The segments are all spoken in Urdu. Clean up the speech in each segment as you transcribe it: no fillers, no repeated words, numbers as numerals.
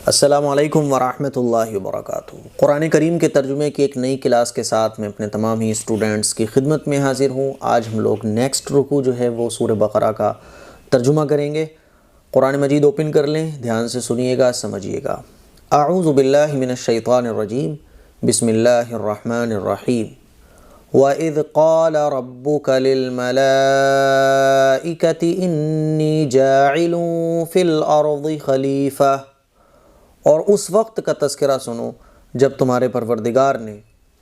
السلام علیکم ورحمۃ اللہ وبرکاتہ۔ قرآن کریم کے ترجمے کی ایک نئی کلاس کے ساتھ میں اپنے تمام ہی اسٹوڈنٹس کی خدمت میں حاضر ہوں۔ آج ہم لوگ نیکسٹ رکوع جو ہے وہ سورہ بقرہ کا ترجمہ کریں گے۔ قرآن مجید اوپن کر لیں، دھیان سے سنیے گا، سمجھیے گا۔ اعوذ باللہ من الشیطان الرجیم، بسم اللہ الرحمن الرحیم۔ وَإِذْ قَالَ رَبُّكَ لِلْمَلَائِكَةِ إِنِّي جَاعِلٌ فِي الْأَرْضِ خَلِيفَةً، اور اس وقت کا تذکرہ سنو جب تمہارے پروردگار نے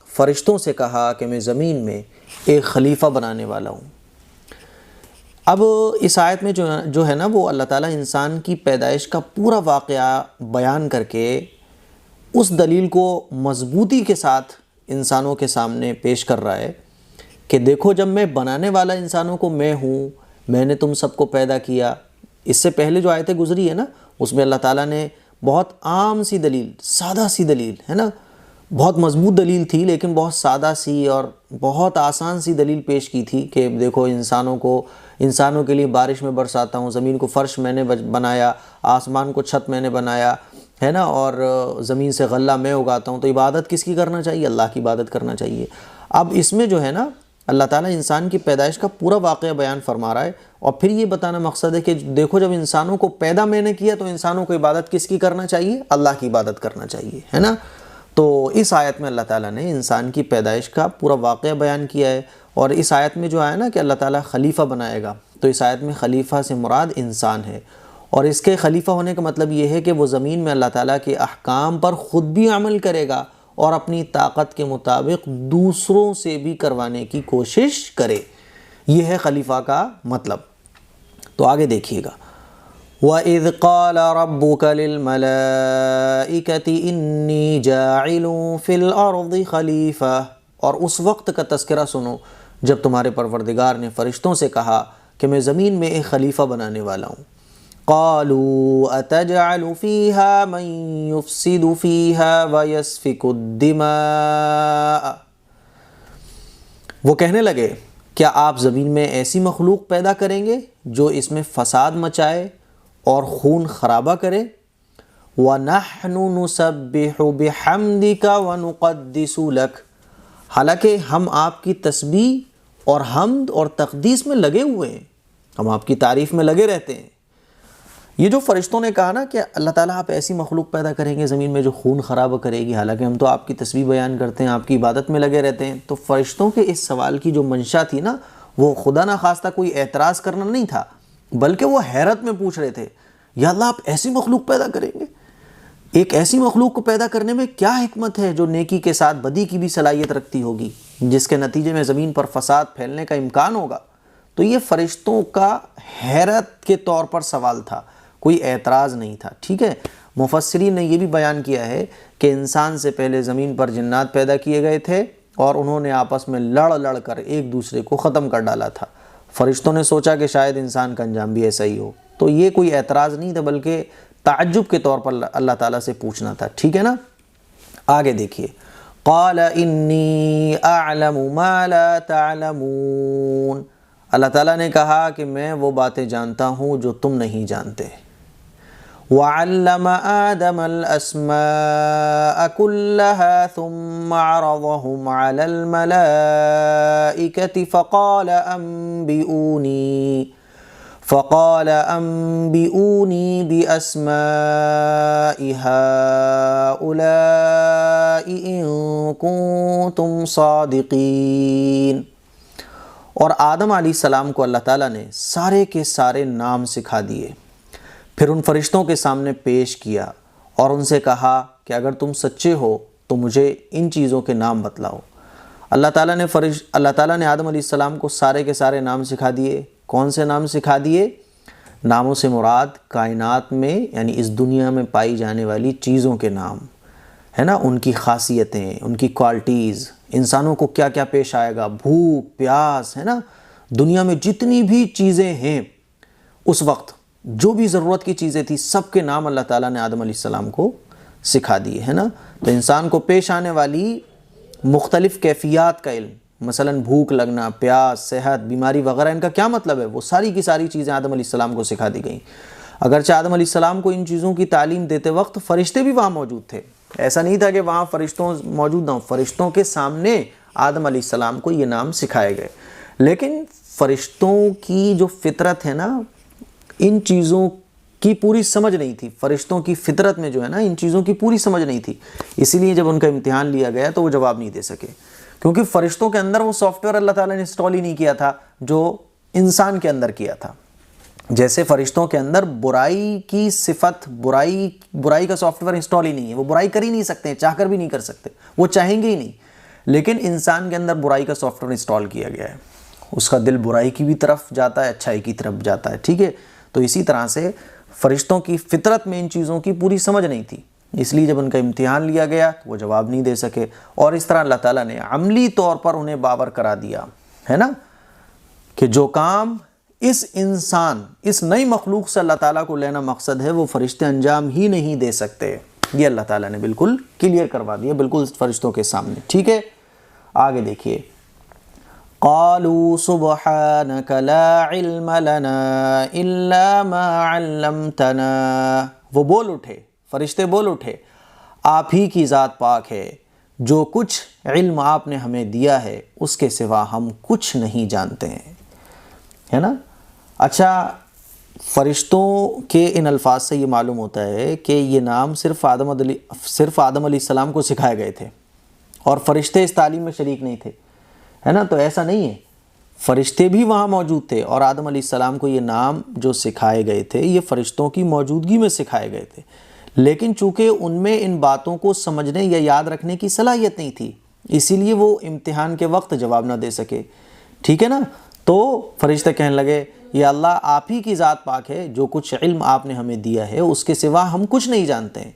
فرشتوں سے کہا کہ میں زمین میں ایک خلیفہ بنانے والا ہوں۔ اب اس آیت میں جو ہے نا وہ اللہ تعالیٰ انسان کی پیدائش کا پورا واقعہ بیان کر کے اس دلیل کو مضبوطی کے ساتھ انسانوں کے سامنے پیش کر رہا ہے کہ دیکھو جب میں بنانے والا انسانوں کو میں ہوں، میں نے تم سب کو پیدا کیا۔ اس سے پہلے جو آیتیں گزری ہے نا اس میں اللہ تعالیٰ نے بہت عام سی دلیل، سادہ سی دلیل ہے نا، بہت مضبوط دلیل تھی لیکن بہت سادہ سی اور بہت آسان سی دلیل پیش کی تھی کہ دیکھو انسانوں کے لیے بارش میں برساتا ہوں، زمین کو فرش میں نے بنایا، آسمان کو چھت میں نے بنایا ہے نا، اور زمین سے غلہ میں اگاتا ہوں۔ تو عبادت کس کی کرنا چاہیے؟ اللہ کی عبادت کرنا چاہیے۔ اب اس میں جو ہے نا اللہ تعالیٰ انسان کی پیدائش کا پورا واقعہ بیان فرما رہا ہے، اور پھر یہ بتانا مقصد ہے کہ دیکھو جب انسانوں کو پیدا میں نے کیا تو انسانوں کو عبادت کس کی کرنا چاہیے؟ اللہ کی عبادت کرنا چاہیے، ہے نا۔ تو اس آیت میں اللہ تعالیٰ نے انسان کی پیدائش کا پورا واقعہ بیان کیا ہے، اور اس آیت میں جو آیا نا کہ اللہ تعالیٰ خلیفہ بنائے گا، تو اس آیت میں خلیفہ سے مراد انسان ہے، اور اس کے خلیفہ ہونے کا مطلب یہ ہے کہ وہ زمین میں اللہ تعالیٰ کے احکام پر خود بھی عمل کرے گا اور اپنی طاقت کے مطابق دوسروں سے بھی کروانے کی کوشش کرے۔ یہ ہے خلیفہ کا مطلب۔ تو آگے دیکھیے گا، وَإِذْ قَالَ رَبُّكَ لِلْمَلَائِكَةِ إِنِّي جَاعِلٌ فِي الْأَرْضِ خَلِيفَةً، اور اس وقت کا تذکرہ سنو جب تمہارے پروردگار نے فرشتوں سے کہا کہ میں زمین میں ایک خلیفہ بنانے والا ہوں۔ قالوا اتجعل فيها من يفسد فيها ويسفك الدماء، وہ کہنے لگے کیا آپ زمین میں ایسی مخلوق پیدا کریں گے جو اس میں فساد مچائے اور خون خرابہ کرے؟ وَنَحْنُ نُسَبِّحُ بِحَمْدِكَ وَنُقَدِّسُ لَكَ، حالانکہ ہم آپ کی تسبیح اور حمد اور تقدیس میں لگے ہوئے ہیں، ہم آپ کی تعریف میں لگے رہتے ہیں۔ یہ جو فرشتوں نے کہا نا کہ اللہ تعالیٰ آپ ایسی مخلوق پیدا کریں گے زمین میں جو خون خراب کرے گی، حالانکہ ہم تو آپ کی تسبیح بیان کرتے ہیں، آپ کی عبادت میں لگے رہتے ہیں، تو فرشتوں کے اس سوال کی جو منشا تھی نا وہ خدا نخواستہ کوئی اعتراض کرنا نہیں تھا، بلکہ وہ حیرت میں پوچھ رہے تھے یا اللہ آپ ایسی مخلوق پیدا کریں گے؟ ایک ایسی مخلوق کو پیدا کرنے میں کیا حکمت ہے جو نیکی کے ساتھ بدی کی بھی صلاحیت رکھتی ہوگی، جس کے نتیجے میں زمین پر فساد پھیلنے کا امکان ہوگا؟ تو یہ فرشتوں کا حیرت کے طور پر سوال تھا، کوئی اعتراض نہیں تھا، ٹھیک ہے۔ مفسرین نے یہ بھی بیان کیا ہے کہ انسان سے پہلے زمین پر جنات پیدا کیے گئے تھے اور انہوں نے آپس میں لڑ کر ایک دوسرے کو ختم کر ڈالا تھا۔ فرشتوں نے سوچا کہ شاید انسان کا انجام بھی ایسا ہی ہو، تو یہ کوئی اعتراض نہیں تھا بلکہ تعجب کے طور پر اللہ تعالیٰ سے پوچھنا تھا، ٹھیک ہے نا۔ آگے دیکھیے، قال انی اعلم ما لا تعلمون، اللہ تعالیٰ نے کہا کہ میں وہ باتیں جانتا ہوں جو تم نہیں جانتے۔ وَعَلَّمَ آدَمَ الْأَسْمَاءَ كُلَّهَا ثُمَّ عَرَضَهُمْ عَلَى الْمَلَائِكَةِ فَقَالَ أَنْبِئُونِي بِأَسْمَاءِ هَؤُلَاءِ إِن كُنتُمْ صَادِقِينَ، اور آدم علیہ السلام کو اللہ تعالیٰ نے سارے کے سارے نام سکھا دیے، پھر ان فرشتوں کے سامنے پیش کیا اور ان سے کہا کہ اگر تم سچے ہو تو مجھے ان چیزوں کے نام بتلاؤ۔ اللہ تعالیٰ نے آدم علیہ السلام کو سارے کے سارے نام سکھا دیے۔ کون سے نام سکھا دیے؟ ناموں سے مراد کائنات میں یعنی اس دنیا میں پائی جانے والی چیزوں کے نام، ہے نا، ان کی خاصیتیں، ان کی کوالٹیز، انسانوں کو کیا کیا پیش آئے گا، بھوک پیاس، ہے نا، دنیا میں جتنی بھی چیزیں ہیں اس وقت جو بھی ضرورت کی چیزیں تھی سب کے نام اللہ تعالیٰ نے آدم علیہ السلام کو سکھا دیے، ہے نا۔ تو انسان کو پیش آنے والی مختلف کیفیات کا علم، مثلا بھوک لگنا، پیاس، صحت، بیماری وغیرہ، ان کا کیا مطلب ہے، وہ ساری کی ساری چیزیں آدم علیہ السلام کو سکھا دی گئیں۔ اگرچہ آدم علیہ السلام کو ان چیزوں کی تعلیم دیتے وقت فرشتے بھی وہاں موجود تھے، ایسا نہیں تھا کہ وہاں فرشتوں موجود نہ ہوں، فرشتوں کے سامنے آدم علیہ السلام کو یہ نام سکھائے گئے، لیکن فرشتوں کی جو فطرت ہے نا، ان چیزوں کی پوری سمجھ نہیں تھی، فرشتوں کی فطرت میں جو ہے نا ان چیزوں کی پوری سمجھ نہیں تھی، اسی لیے جب ان کا امتحان لیا گیا تو وہ جواب نہیں دے سکے، کیونکہ فرشتوں کے اندر وہ سافٹ ویئر اللہ تعالیٰ نے انسٹال ہی نہیں کیا تھا جو انسان کے اندر کیا تھا۔ جیسے فرشتوں کے اندر برائی کی صفت، برائی کا سافٹ ویئر انسٹال ہی نہیں ہے، وہ برائی کر ہی نہیں سکتے، چاہ کر بھی نہیں کر سکتے، وہ چاہیں گے ہی نہیں، لیکن انسان کے اندر برائی کا سافٹ ویئر انسٹال کیا گیا ہے، اس کا دل برائی کی بھی طرف جاتا ہے، اچھائی کی طرف جاتا ہے، ٹھیک ہے۔ تو اسی طرح سے فرشتوں کی فطرت میں ان چیزوں کی پوری سمجھ نہیں تھی، اس لیے جب ان کا امتحان لیا گیا تو وہ جواب نہیں دے سکے، اور اس طرح اللہ تعالیٰ نے عملی طور پر انہیں باور کرا دیا ہے نا کہ جو کام اس انسان، اس نئی مخلوق سے اللہ تعالیٰ کو لینا مقصد ہے وہ فرشتے انجام ہی نہیں دے سکتے، یہ اللہ تعالیٰ نے بالکل کلیئر کروا دیا، بالکل فرشتوں کے سامنے، ٹھیک ہے۔ آگے دیکھیے، قالوا سبحانك لا علم لنا الا ما علمتنا، وہ بول اٹھے، فرشتے بول اٹھے، آپ ہی کی ذات پاک ہے، جو کچھ علم آپ نے ہمیں دیا ہے اس کے سوا ہم کچھ نہیں جانتے ہیں، ہے نا۔ اچھا، فرشتوں کے ان الفاظ سے یہ معلوم ہوتا ہے کہ یہ نام صرف آدم علیہ السلام کو سکھائے گئے تھے اور فرشتے اس تعلیم میں شریک نہیں تھے، ہے نا۔ تو ایسا نہیں ہے، فرشتے بھی وہاں موجود تھے اور آدم علیہ السلام کو یہ نام جو سکھائے گئے تھے یہ فرشتوں کی موجودگی میں سکھائے گئے تھے، لیکن چونکہ ان میں ان باتوں کو سمجھنے یا یاد رکھنے کی صلاحیت نہیں تھی، اسی لیے وہ امتحان کے وقت جواب نہ دے سکے، ٹھیک ہے نا۔ تو فرشتے کہنے لگے، یا اللہ آپ ہی کی ذات پاک ہے، جو کچھ علم آپ نے ہمیں دیا ہے اس کے سوا ہم کچھ نہیں جانتے ہیں،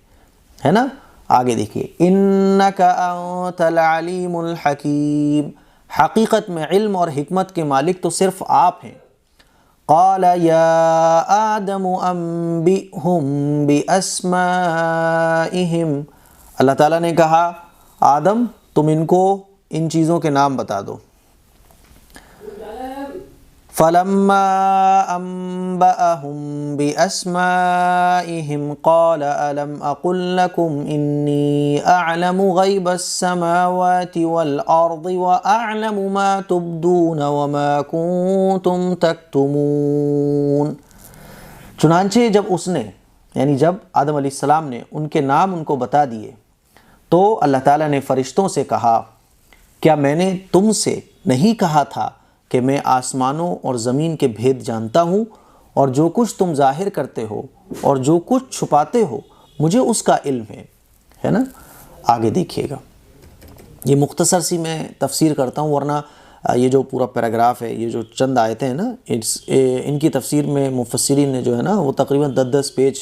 ہے نا۔ آگے دیکھیے، انک انت العلیم الحکیم، حقیقت میں علم اور حکمت کے مالک تو صرف آپ ہیں۔ قال یا آدم انبئہم باسمائہم، اللہ تعالیٰ نے کہا آدم تم ان کو ان چیزوں کے نام بتا دو۔ فلما انبأہم باسمائہم قال الم اقل لکم انی اعلم غیب السماوات والارض واعلم ما تبدون وما کنتم تکتمون۔ چنانچہ جب اس نے، یعنی جب آدم علیہ السلام نے ان کے نام ان کو بتا دیے تو اللہ تعالیٰ نے فرشتوں سے کہا، کیا میں نے تم سے نہیں کہا تھا کہ میں آسمانوں اور زمین کے بھید جانتا ہوں، اور جو کچھ تم ظاہر کرتے ہو اور جو کچھ چھپاتے ہو مجھے اس کا علم ہے نا۔ آگے دیکھیے گا، یہ مختصر سی میں تفسیر کرتا ہوں، ورنہ یہ جو پورا پیراگراف ہے، یہ جو چند آیتیں ہیں نا، ان کی تفسیر میں مفسرین نے جو ہے نا وہ تقریباً 10 پیج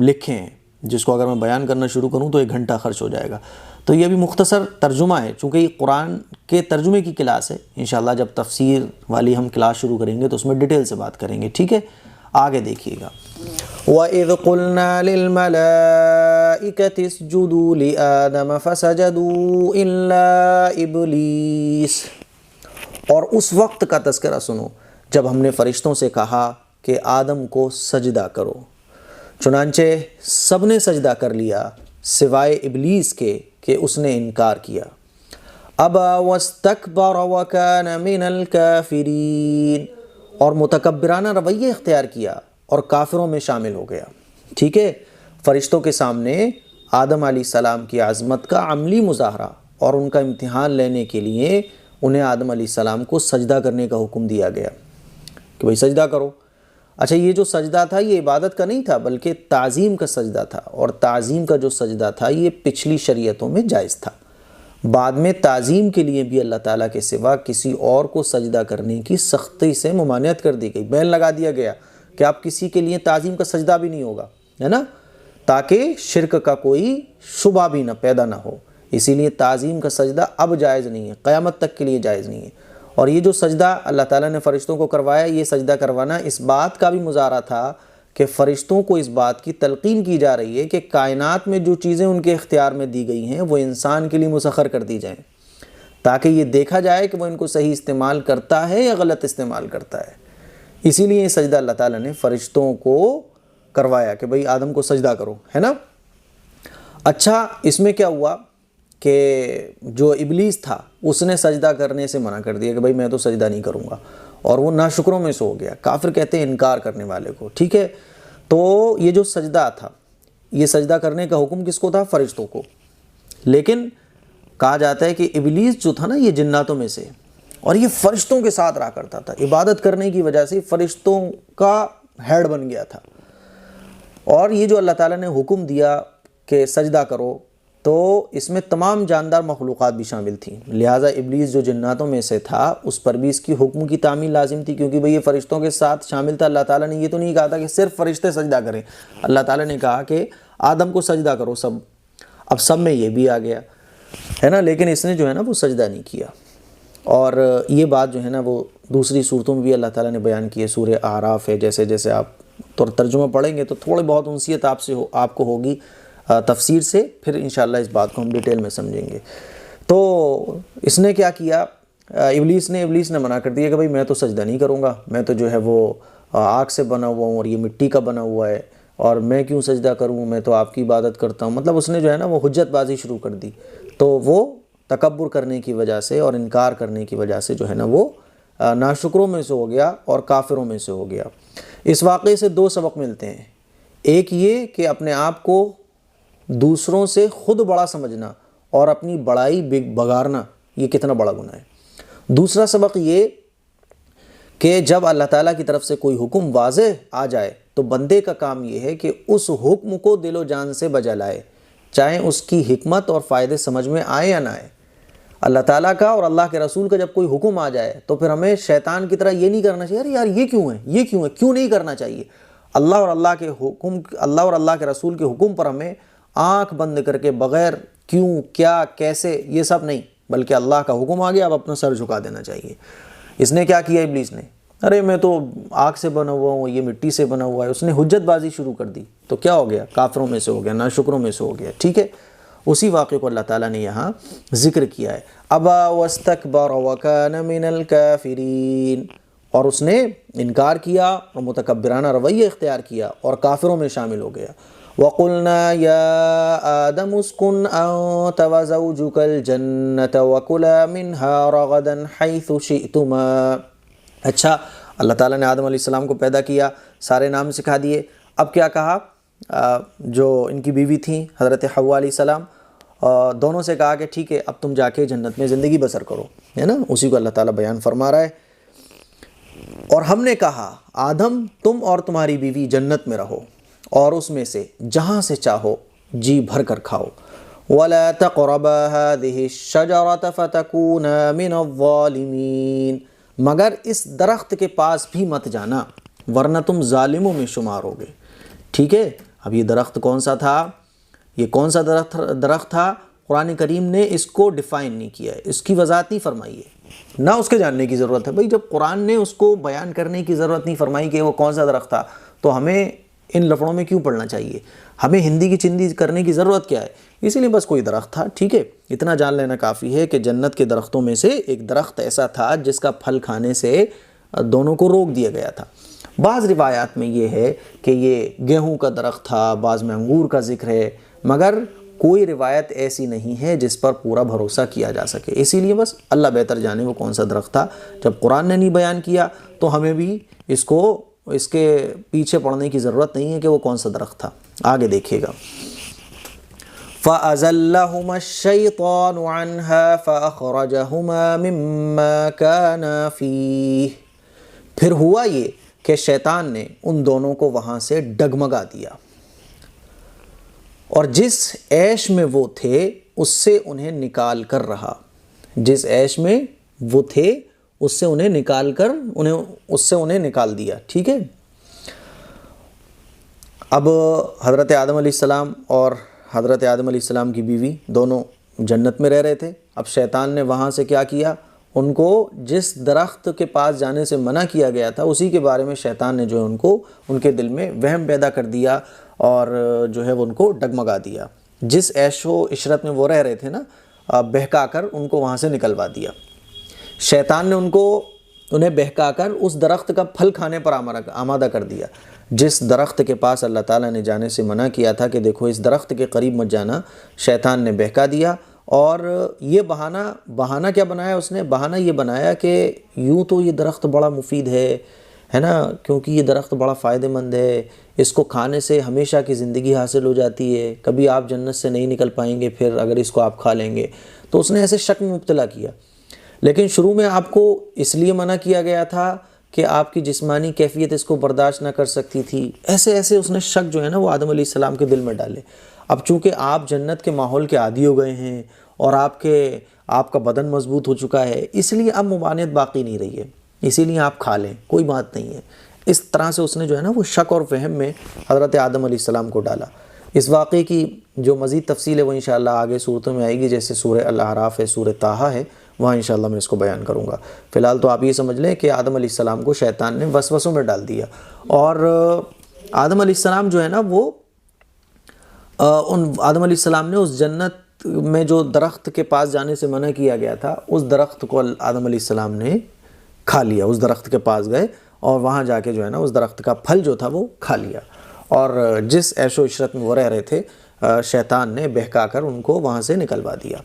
لکھے ہیں، جس کو اگر میں بیان کرنا شروع کروں تو 1 گھنٹہ خرچ ہو جائے گا۔ تو یہ بھی مختصر ترجمہ ہے، چونکہ یہ قرآن کے ترجمے کی کلاس ہے، انشاءاللہ جب تفسیر والی ہم کلاس شروع کریں گے تو اس میں ڈیٹیل سے بات کریں گے، ٹھیک ہے۔ آگے دیکھیے گا، وَإِذْ قُلْنَا لِلْمَلَائِكَةِ اسْجُدُوا لِآدَمَ فَسَجَدُوا إِلَّا إِبْلِيسَ، اور اس وقت کا تذکرہ سنو جب ہم نے فرشتوں سے کہا کہ آدم کو سجدہ کرو، چنانچہ سب نے سجدہ کر لیا سوائے ابلیس کے کہ اس نے انکار کیا۔ ابا واستکبر وکان من الکافرین، اور متکبرانہ رویہ اختیار کیا اور کافروں میں شامل ہو گیا، ٹھیک ہے۔ فرشتوں کے سامنے آدم علیہ السلام کی عظمت کا عملی مظاہرہ اور ان کا امتحان لینے کے لیے انہیں آدم علیہ السلام کو سجدہ کرنے کا حکم دیا گیا کہ بھئی سجدہ کرو۔ اچھا، یہ جو سجدہ تھا یہ عبادت کا نہیں تھا بلکہ تعظیم کا سجدہ تھا، اور تعظیم کا جو سجدہ تھا یہ پچھلی شریعتوں میں جائز تھا، بعد میں تعظیم کے لیے بھی اللہ تعالیٰ کے سوا کسی اور کو سجدہ کرنے کی سختی سے ممانعت کر دی گئی، بین لگا دیا گیا کہ آپ کسی کے لیے تعظیم کا سجدہ بھی نہیں ہوگا، ہے نا، تاکہ شرک کا کوئی شبہ بھی نہ پیدا نہ ہو، اسی لیے تعظیم کا سجدہ اب جائز نہیں ہے، قیامت تک کے لیے جائز نہیں ہے۔ اور یہ جو سجدہ اللہ تعالیٰ نے فرشتوں کو کروایا، یہ سجدہ کروانا اس بات کا بھی مظاہرہ تھا کہ فرشتوں کو اس بات کی تلقین کی جا رہی ہے کہ کائنات میں جو چیزیں ان کے اختیار میں دی گئی ہیں وہ انسان کے لیے مسخر کر دی جائیں، تاکہ یہ دیکھا جائے کہ وہ ان کو صحیح استعمال کرتا ہے یا غلط استعمال کرتا ہے۔ اسی لیے یہ سجدہ اللہ تعالیٰ نے فرشتوں کو کروایا کہ بھئی آدم کو سجدہ کرو، ہے نا۔ اچھا اس میں کیا ہوا کہ جو ابلیس تھا اس نے سجدہ کرنے سے منع کر دیا کہ بھئی میں تو سجدہ نہیں کروں گا، اور وہ ناشکروں میں سے ہو گیا۔ کافر کہتے ہیں انکار کرنے والے کو، ٹھیک ہے۔ تو یہ جو سجدہ تھا، یہ سجدہ کرنے کا حکم کس کو تھا؟ فرشتوں کو۔ لیکن کہا جاتا ہے کہ ابلیس جو تھا نا یہ جناتوں میں سے، اور یہ فرشتوں کے ساتھ رہا کرتا تھا، عبادت کرنے کی وجہ سے فرشتوں کا ہیڈ بن گیا تھا۔ اور یہ جو اللہ تعالیٰ نے حکم دیا کہ سجدہ کرو، تو اس میں تمام جاندار مخلوقات بھی شامل تھیں، لہٰذا ابلیس جو جناتوں میں سے تھا اس پر بھی اس کی حکم کی تعمیل لازم تھی، کیونکہ بھئی یہ فرشتوں کے ساتھ شامل تھا۔ اللہ تعالیٰ نے یہ تو نہیں کہا تھا کہ صرف فرشتے سجدہ کریں، اللہ تعالیٰ نے کہا کہ آدم کو سجدہ کرو سب، اب سب میں یہ بھی آ گیا ہے نا، لیکن اس نے جو ہے نا وہ سجدہ نہیں کیا۔ اور یہ بات جو ہے نا وہ دوسری صورتوں میں بھی اللہ تعالیٰ نے بیان کی ہے، سورہ اعراف ہے، جیسے جیسے آپ ترجمہ پڑھیں گے تو تھوڑے بہت انسیت آپ کو ہوگی تفسیر سے، پھر انشاءاللہ اس بات کو ہم ڈیٹیل میں سمجھیں گے۔ تو اس نے کیا کیا، ابلیس نے منع کر دیا کہ بھئی میں تو سجدہ نہیں کروں گا، میں تو جو ہے وہ آگ سے بنا ہوا ہوں اور یہ مٹی کا بنا ہوا ہے، اور میں کیوں سجدہ کروں، میں تو آپ کی عبادت کرتا ہوں۔ مطلب اس نے جو ہے نا وہ حجت بازی شروع کر دی، تو وہ تکبر کرنے کی وجہ سے اور انکار کرنے کی وجہ سے جو ہے نا وہ ناشکروں میں سے ہو گیا اور کافروں میں سے ہو گیا۔ اس واقعے سے دو سبق ملتے ہیں، ایک یہ کہ اپنے آپ کو دوسروں سے خود بڑا سمجھنا اور اپنی بڑائی بگارنا یہ کتنا بڑا گناہ ہے۔ دوسرا سبق یہ کہ جب اللہ تعالیٰ کی طرف سے کوئی حکم واضح آ جائے تو بندے کا کام یہ ہے کہ اس حکم کو دل و جان سے بجا لائے، چاہے اس کی حکمت اور فائدے سمجھ میں آئے یا نہ آئے۔ اللہ تعالیٰ کا اور اللہ کے رسول کا جب کوئی حکم آ جائے تو پھر ہمیں شیطان کی طرح یہ نہیں کرنا چاہیے، یار یہ کیوں ہے، کیوں نہیں کرنا چاہیے۔ اللہ اور اللہ کے رسول کے حکم پر ہمیں آنکھ بند کر کے بغیر کیوں، کیا، کیسے، یہ سب نہیں، بلکہ اللہ کا حکم آ گیا اب اپنا سر جھکا دینا چاہیے۔ اس نے کیا کیا ابلیس نے، ارے میں تو آگ سے بنا ہوا ہوں، یہ مٹی سے بنا ہوا ہے، اس نے حجت بازی شروع کر دی، تو کیا ہو گیا، کافروں میں سے ہو گیا، ناشکروں میں سے ہو گیا، ٹھیک ہے۔ اسی واقعے کو اللہ تعالیٰ نے یہاں ذکر کیا ہے، ابا واستکبر وکان من الکافرین، اور اس نے انکار کیا اور متکبرانہ رویہ اختیار کیا اور کافروں میں شامل ہو گیا۔ وَقُلْنَا يَا آدَمُ اسْكُنْ أَنْتَ وَزَوْجُكَ الْجَنَّةَ وَكُلَا مِنْهَا رَغَدًا حَيْثُ شِئْتُمَا۔ اچھا، اللہ تعالیٰ نے آدم علیہ السلام کو پیدا کیا، سارے نام سکھا دیے، اب کیا کہا، جو ان کی بیوی تھیں حضرت حوا علیہ السلام، دونوں سے کہا کہ ٹھیک ہے اب تم جا کے جنت میں زندگی بسر کرو، ہے نا، اسی کو اللہ تعالیٰ بیان فرما رہا ہے۔ اور ہم نے کہا آدم تم اور تمہاری بیوی جنت میں رہو اور اس میں سے جہاں سے چاہو جی بھر کر کھاؤ، وَلَا تَقْرَبَا هَذِهِ الشَّجَرَةَ فَتَكُونَا مِنَ الظَّالِمِينَ، مگر اس درخت کے پاس بھی مت جانا ورنہ تم ظالموں میں شمار ہوگے، ٹھیک ہے۔ اب یہ درخت کون سا تھا، یہ کون سا درخت تھا، قرآن کریم نے اس کو ڈیفائن نہیں کیا ہے، اس کی وضاحت نہیں فرمائی ہے، نہ اس کے جاننے کی ضرورت ہے۔ بھئی جب قرآن نے اس کو بیان کرنے کی ضرورت نہیں فرمائی کہ وہ کون سا درخت تھا، تو ہمیں ان لفڑوں میں کیوں پڑھنا چاہیے، ہمیں ہندی کی چندی کرنے کی ضرورت کیا ہے۔ اسی لیے بس کوئی درخت تھا، ٹھیک ہے، اتنا جان لینا کافی ہے کہ جنت کے درختوں میں سے ایک درخت ایسا تھا جس کا پھل کھانے سے دونوں کو روک دیا گیا تھا۔ بعض روایات میں یہ ہے کہ یہ گیہوں کا درخت تھا، بعض میں انگور کا ذکر ہے، مگر کوئی روایت ایسی نہیں ہے جس پر پورا بھروسہ کیا جا سکے، اسی لیے بس اللہ بہتر جانے وہ کون سا درخت تھا۔ جب قرآن نے نہیں بیان کیا تو ہمیں بھی اس کے پیچھے پڑنے کی ضرورت نہیں ہے کہ وہ کون سا درخت تھا۔ آگے دیکھیے گا، فَأَزَلَّهُمَا الشَّيْطَانُ عَنْهَا فَأَخْرَجَهُمَا مِمَّا كَانَا فِيهِ، پھر ہوا یہ کہ شیطان نے ان دونوں کو وہاں سے ڈگمگا دیا اور جس عیش میں وہ تھے اس سے انہیں نکال کر رہا، جس عیش میں وہ تھے اس سے انہیں نکال دیا، ٹھیک ہے۔ اب حضرت آدم علیہ السلام اور حضرت آدم علیہ السلام کی بیوی دونوں جنت میں رہ رہے تھے، اب شیطان نے وہاں سے کیا کیا، ان کو جس درخت کے پاس جانے سے منع کیا گیا تھا اسی کے بارے میں شیطان نے جو ہے ان کے دل میں وہم پیدا کر دیا اور جو ہے وہ ان کو ڈگمگا دیا، جس عیش و عشرت میں وہ رہ رہے تھے نا، بہکا کر ان کو وہاں سے نکلوا دیا۔ شیطان نے انہیں بہکا کر اس درخت کا پھل کھانے پر آمادہ کر دیا، جس درخت کے پاس اللہ تعالیٰ نے جانے سے منع کیا تھا کہ دیکھو اس درخت کے قریب مت جانا، شیطان نے بہکا دیا، اور یہ بہانہ کیا بنایا اس نے؟ بہانہ یہ بنایا کہ یوں تو یہ درخت بڑا مفید ہے نا، کیونکہ یہ درخت بڑا فائدہ مند ہے، اس کو کھانے سے ہمیشہ کی زندگی حاصل ہو جاتی ہے، کبھی آپ جنت سے نہیں نکل پائیں گے پھر اگر اس کو آپ کھا لیں گے۔ تو اس نے ایسے شک میں مبتلا کیا۔ لیکن شروع میں آپ کو اس لیے منع کیا گیا تھا کہ آپ کی جسمانی کیفیت اس کو برداشت نہ کر سکتی تھی۔ ایسے اس نے شک جو ہے نا وہ آدم علیہ السلام کے دل میں ڈالے۔ اب چونکہ آپ جنت کے ماحول کے عادی ہو گئے ہیں اور آپ کا بدن مضبوط ہو چکا ہے، اس لیے اب ممانعت باقی نہیں رہی ہے، اسی لیے آپ کھا لیں، کوئی بات نہیں ہے۔ اس طرح سے اس نے جو ہے نا وہ شک اور وہم میں حضرت آدم علیہ السلام کو ڈالا۔ اس واقعے کی جو مزید تفصیل ہے وہ انشاءاللہ آگے صورتوں میں آئے گی، جیسے سورہ الاعراف ہے، سورہ طٰہٰ ہے، وہاں انشاءاللہ میں اس کو بیان کروں گا۔ فی الحال تو آپ یہ سمجھ لیں کہ آدم علیہ السلام کو شیطان نے وسوسوں میں ڈال دیا، اور آدم علیہ السلام جو ہے نا وہ آدم علیہ السلام نے اس جنت میں جو درخت کے پاس جانے سے منع کیا گیا تھا، اس درخت کو آدم علیہ السلام نے کھا لیا۔ اس درخت کے پاس گئے اور وہاں جا کے جو ہے نا اس درخت کا پھل جو تھا وہ کھا لیا، اور جس عیش و عشرت میں وہ رہ رہے تھے شیطان نے بہکا کر ان کو وہاں سے نکلوا دیا۔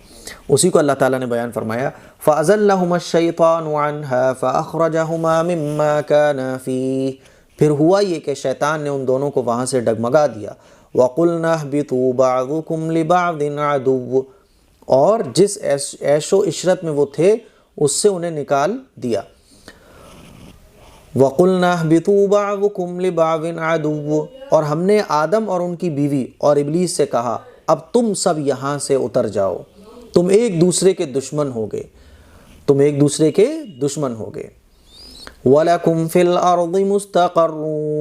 اسی کو اللہ تعالیٰ نے بیان فرمایا فَأَزَلَّهُمَا الشَّيْطَانُ عَنْهَا فَأَخْرَجَهُمَا مِمَّا كَانَا فِيهِ، پھر ہوا یہ کہ شیطان نے ان دونوں کو وہاں سے ڈگمگا دیا۔ وَقُلْنَا اهْبِطُوا بَعْضُكُمْ لِبَعْضٍ عَدُوٌّ، اور جس عیش و عشرت میں وہ تھے اس سے انہیں نکال دیا۔ وَقُلْنَا اهْبِطُوا بَعْضُكُمْ لِبَعْضٍ عَدُوٌّ، اور ہم نے آدم اور ان کی بیوی اور ابلیس سے کہا اب تم سب یہاں سے اتر جاؤ، تم ایک دوسرے کے دشمن ہوگے، وَلَكُمْ فِي الْأَرْضِ مُسْتَقَرٌّ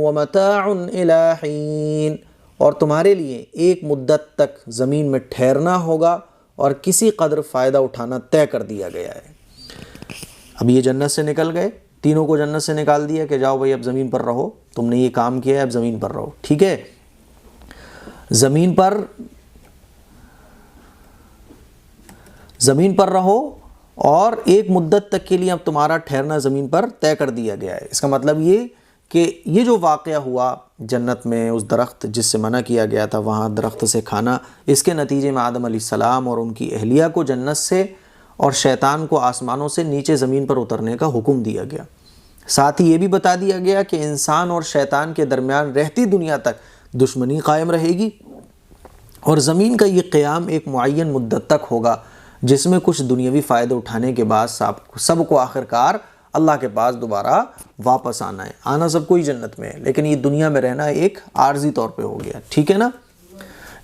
وَمَتَاعٌ إِلَىٰ حِينٍ، اور تمہارے لیے ایک مدت تک زمین میں ٹھہرنا ہوگا اور کسی قدر فائدہ اٹھانا طے کر دیا گیا ہے۔ اب یہ جنت سے نکل گئے، تینوں کو جنت سے نکال دیا کہ جاؤ بھائی اب زمین پر رہو، تم نے یہ کام کیا ہے اب زمین پر رہو، ٹھیک ہے؟ زمین پر رہو اور ایک مدت تک کے لیے اب تمہارا ٹھہرنا زمین پر طے کر دیا گیا ہے۔ اس کا مطلب یہ کہ یہ جو واقعہ ہوا جنت میں، اس درخت جس سے منع کیا گیا تھا وہاں درخت سے کھانا، اس کے نتیجے میں آدم علیہ السلام اور ان کی اہلیہ کو جنت سے اور شیطان کو آسمانوں سے نیچے زمین پر اترنے کا حکم دیا گیا۔ ساتھ ہی یہ بھی بتا دیا گیا کہ انسان اور شیطان کے درمیان رہتی دنیا تک دشمنی قائم رہے گی، اور زمین کا یہ قیام ایک معین مدت تک ہوگا، جس میں کچھ دنیاوی فائدہ اٹھانے کے بعد سب کو آخرکار اللہ کے پاس دوبارہ واپس آنا ہے۔ آنا سب کو ہی جنت میں ہے، لیکن یہ دنیا میں رہنا ایک عارضی طور پہ ہو گیا، ٹھیک ہے نا؟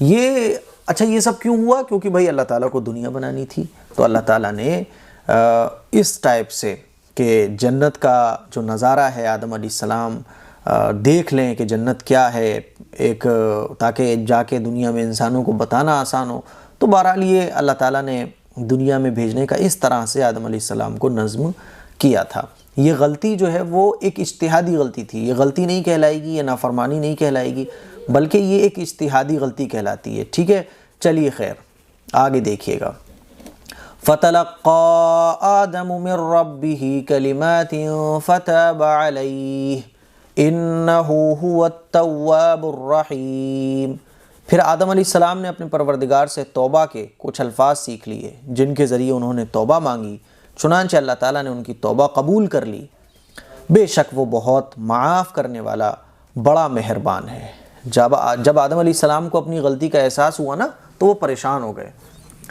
یہ سب کیوں ہوا؟ کیونکہ بھائی اللہ تعالیٰ کو دنیا بنانی تھی، تو اللہ تعالیٰ نے اس ٹائپ سے کہ جنت کا جو نظارہ ہے آدم علیہ السلام دیکھ لیں کہ جنت کیا ہے، تاکہ جا کے دنیا میں انسانوں کو بتانا آسان ہو، تو بہرحال یہ اللہ تعالیٰ نے دنیا میں بھیجنے کا اس طرح سے آدم علیہ السلام کو نظم کیا تھا۔ یہ غلطی جو ہے وہ ایک اجتہادی غلطی تھی، یہ غلطی نہیں کہلائے گی، یہ نافرمانی نہیں کہلائے گی، بلکہ یہ ایک اجتہادی غلطی کہلاتی ہے، ٹھیک ہے؟ چلیے خیر آگے دیکھیے گا۔ فَتَلَقَّىٰ آدَمُ مِن رَّبِّهِ كَلِمَاتٍ فَتَابَ عَلَيْهِ إِنَّهُ هُوَ التَّوَّابُ الرَّحِيمُ، پھر آدم علیہ السلام نے اپنے پروردگار سے توبہ کے کچھ الفاظ سیکھ لیے جن کے ذریعے انہوں نے توبہ مانگی، چنانچہ اللہ تعالیٰ نے ان کی توبہ قبول کر لی۔ بے شک وہ بہت معاف کرنے والا بڑا مہربان ہے۔ جب آدم علیہ السلام کو اپنی غلطی کا احساس ہوا نا تو وہ پریشان ہو گئے،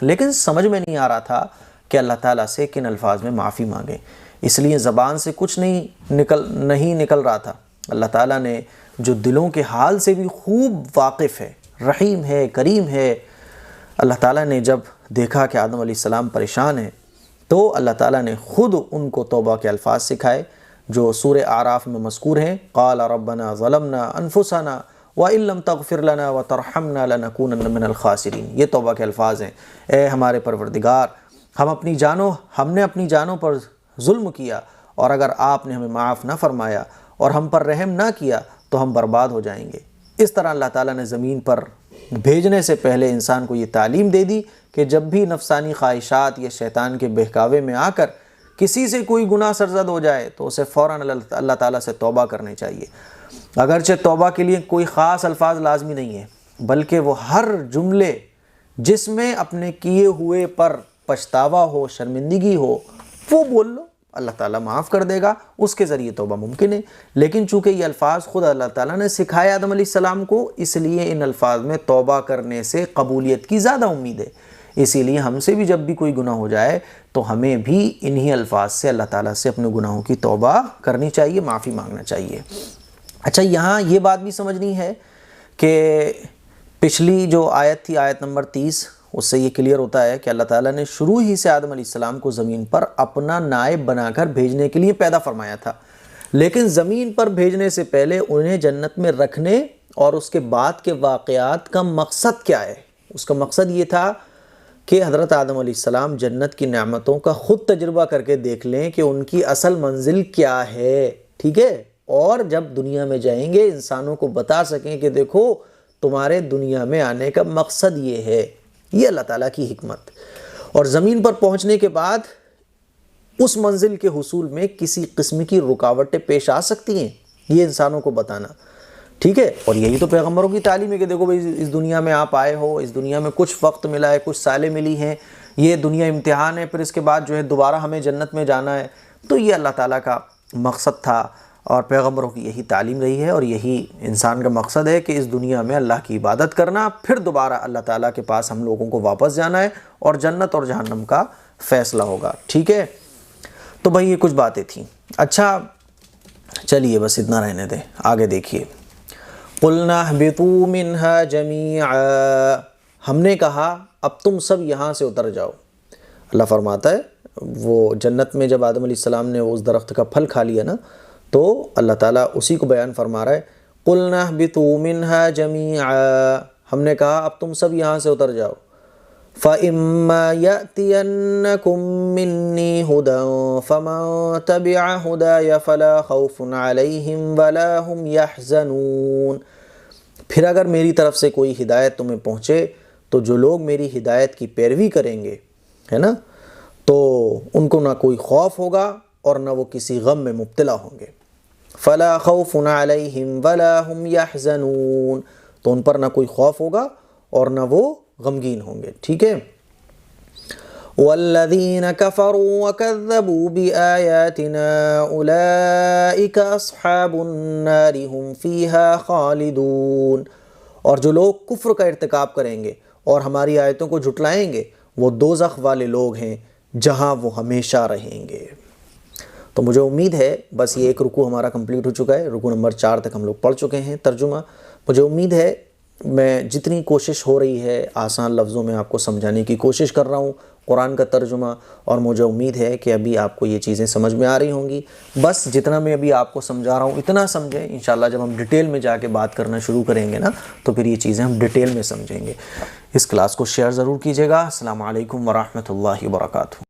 لیکن سمجھ میں نہیں آ رہا تھا کہ اللہ تعالیٰ سے کن الفاظ میں معافی مانگیں، اس لیے زبان سے کچھ نہیں نکل رہا تھا۔ اللہ تعالیٰ نے جو دلوں کے حال سے بھی خوب واقف ہے، رحیم ہے، کریم ہے، اللہ تعالیٰ نے جب دیکھا کہ آدم علیہ السلام پریشان ہیں تو اللہ تعالیٰ نے خود ان کو توبہ کے الفاظ سکھائے جو سورہ اعراف میں مذکور ہیں۔ قال ربنا ظلمنا انفسنا وَإِن لَّمْ تَغْفِرْ لَنَا وَتَرْحَمْنَا لَنَكُونَنَّ مِنَ الْخَاسِرِينَ، یہ توبہ کے الفاظ ہیں۔ اے ہمارے پروردگار، ہم نے اپنی جانوں پر ظلم کیا، اور اگر آپ نے ہمیں معاف نہ فرمایا اور ہم پر رحم نہ کیا تو ہم برباد ہو جائیں گے۔ اس طرح اللہ تعالیٰ نے زمین پر بھیجنے سے پہلے انسان کو یہ تعلیم دے دی کہ جب بھی نفسانی خواہشات یا شیطان کے بہکاوے میں آ کر کسی سے کوئی گناہ سرزد ہو جائے تو اسے فوراً اللہ تعالیٰ سے توبہ کرنی چاہیے۔ اگرچہ توبہ کے لیے کوئی خاص الفاظ لازمی نہیں ہے، بلکہ وہ ہر جملے جس میں اپنے کیے ہوئے پر پچھتاوا ہو، شرمندگی ہو، وہ بول لو، اللہ تعالیٰ معاف کر دے گا، اس کے ذریعے توبہ ممکن ہے۔ لیکن چونکہ یہ الفاظ خود اللہ تعالیٰ نے سکھائے آدم علیہ السلام کو، اس لیے ان الفاظ میں توبہ کرنے سے قبولیت کی زیادہ امید ہے۔ اسی لیے ہم سے بھی جب بھی کوئی گناہ ہو جائے تو ہمیں بھی انہی الفاظ سے اللہ تعالیٰ سے اپنے گناہوں کی توبہ کرنی چاہیے، معافی مانگنا چاہیے۔ اچھا، یہاں یہ بات بھی سمجھنی ہے کہ پچھلی جو آیت تھی، آیت نمبر 30، اس سے یہ کلیئر ہوتا ہے کہ اللہ تعالیٰ نے شروع ہی سے آدم علیہ السلام کو زمین پر اپنا نائب بنا کر بھیجنے کے لیے پیدا فرمایا تھا، لیکن زمین پر بھیجنے سے پہلے انہیں جنت میں رکھنے اور اس کے بعد کے واقعات کا مقصد کیا ہے؟ اس کا مقصد یہ تھا کہ حضرت آدم علیہ السلام جنت کی نعمتوں کا خود تجربہ کر کے دیکھ لیں کہ ان کی اصل منزل کیا ہے، ٹھیک ہے؟ اور جب دنیا میں جائیں گے انسانوں کو بتا سکیں کہ دیکھو تمہارے دنیا میں آنے کا مقصد یہ ہے، یہ اللہ تعالیٰ کی حکمت۔ اور زمین پر پہنچنے کے بعد اس منزل کے حصول میں کسی قسم کی رکاوٹیں پیش آ سکتی ہیں، یہ انسانوں کو بتانا، ٹھیک ہے؟ اور یہی تو پیغمبروں کی تعلیم ہے کہ دیکھو بھائی اس دنیا میں آپ آئے ہو، اس دنیا میں کچھ وقت ملا ہے، کچھ سالیں ملی ہیں، یہ دنیا امتحان ہے، پھر اس کے بعد جو ہے دوبارہ ہمیں جنت میں جانا ہے۔ تو یہ اللہ تعالیٰ کا مقصد تھا اور پیغمبروں کی یہی تعلیم رہی ہے، اور یہی انسان کا مقصد ہے کہ اس دنیا میں اللہ کی عبادت کرنا، پھر دوبارہ اللہ تعالیٰ کے پاس ہم لوگوں کو واپس جانا ہے اور جنت اور جہنم کا فیصلہ ہوگا، ٹھیک ہے؟ تو بھائی یہ کچھ باتیں تھیں۔ اچھا چلیے بس اتنا رہنے دیں، آگے دیکھیے۔ قُلْنَا اهْبِطُوا مِنْهَا جَمِيعًا، ہم نے کہا اب تم سب یہاں سے اتر جاؤ۔ اللہ فرماتا ہے وہ جنت میں جب آدم علیہ السلام نے اس درخت کا پھل کھا لیا نا، تو اللہ تعالیٰ اسی کو بیان فرما رہا ہے، قُلْنَا اهْبِطُوا مِنْهَا جَمِيعًا، ہم نے کہا اب تم سب یہاں سے اتر جاؤ۔ فَإِمَّا يَأْتِيَنَّكُم مِّنِّي هُدًى فَمَن تَبِعَ هُدَايَ فَلَا خَوْفٌ عَلَيْهِمْ وَلَا هُمْ يَحْزَنُونَ، پھر اگر میری طرف سے کوئی ہدایت تمہیں پہنچے تو جو لوگ میری ہدایت کی پیروی کریں گے، ہے نا، تو ان کو نہ کوئی خوف ہوگا اور نہ وہ کسی غم میں مبتلا ہوں گے۔ فَلَا خَوْفٌ عَلَيْهِمْ وَلَا هُمْ يَحْزَنُونَ، تو ان پر نہ کوئی خوف ہوگا اور نہ وہ غمگین ہوں گے، ٹھیک ہے؟ وَالَّذِينَ كَفَرُوا وَكَذَّبُوا بِآيَاتِنَا أُولَئِكَ أَصْحَابُ النَّارِ هُمْ فِيهَا خَالِدُونَ، اور جو لوگ کفر کا ارتکاب کریں گے اور ہماری آیتوں کو جھٹلائیں گے وہ دوزخ والے لوگ ہیں جہاں وہ ہمیشہ رہیں گے۔ تو مجھے امید ہے بس یہ ایک رکوع ہمارا کمپلیٹ ہو چکا ہے، رکوع نمبر 4 تک ہم لوگ پڑھ چکے ہیں ترجمہ۔ مجھے امید ہے میں جتنی کوشش ہو رہی ہے آسان لفظوں میں آپ کو سمجھانے کی کوشش کر رہا ہوں قرآن کا ترجمہ، اور مجھے امید ہے کہ ابھی آپ کو یہ چیزیں سمجھ میں آ رہی ہوں گی۔ بس جتنا میں ابھی آپ کو سمجھا رہا ہوں اتنا سمجھیں، انشاءاللہ جب ہم ڈیٹیل میں جا کے بات کرنا شروع کریں گے نا تو پھر یہ چیزیں ہم ڈیٹیل میں سمجھیں گے۔ اس کلاس کو شیئر ضرور کیجیے گا۔ السلام علیکم ورحمۃ اللہ وبرکاتہ۔